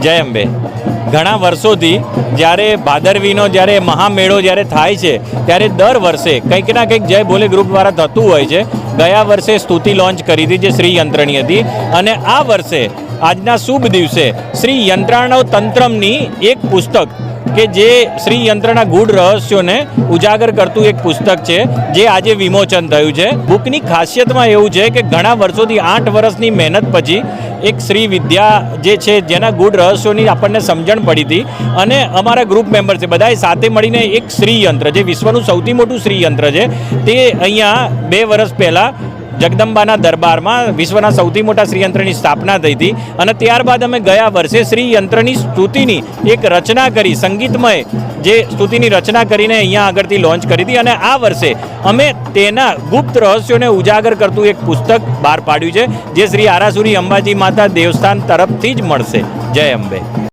જય અંબે. ઘણા વર્ષોથી જ્યારે ભાદરવીનો જ્યારે મહામેળો જ્યારે થાય છે ત્યારે દર વર્ષે કંઈક ના કંઈક જય ભોલે ગ્રુપ દ્વારા થતું હોય છે. ગયા વર્ષે સ્તુતિ લોન્ચ કરી હતી જે શ્રી યંત્રની હતી, અને આ વર્ષે આજના શુભ દિવસે શ્રી યંત્રાણવ તંત્રમની એક પુસ્તક કે જે શ્રી યંત્રના ગૂઢ રહસ્યોને ઉજાગર કરતું એક પુસ્તક છે જે આજે વિમોચન થયું છે. બુકની ખાસિયતમાં એવું છે કે ઘણા વર્ષોથી 8 વર્ષની મહેનત પછી એક શ્રી વિદ્યા જે છે જેના ગૂઢ રહસ્યોની આપણને સમજણ પડી હતી, અને અમારા ગ્રુપ મેમ્બર છે બધાએ સાથે મળીને એક શ્રી યંત્ર જે વિશ્વનું સૌથી મોટું શ્રી યંત્ર છે તે અહીંયા 2 વર્ષ પહેલાં જગદંબાના દરબારમાં વિશ્વના સૌથી મોટા શ્રીયંત્રની સ્થાપના થઈ હતી, અને ત્યારબાદ અમે ગયા વર્ષે શ્રીયંત્રની સ્તુતિની એક રચના કરી, સંગીતમય જે સ્તુતિની રચના કરીને અહીંયા આગળથી લોન્ચ કરી હતી, અને આ વર્ષે અમે તેના ગુપ્ત રહસ્યોને ઉજાગર કરતું એક પુસ્તક બહાર પાડ્યું છે જે શ્રી આરાસુરી અંબાજી માતા દેવસ્થાન તરફથી જ મળશે. જય અંબે.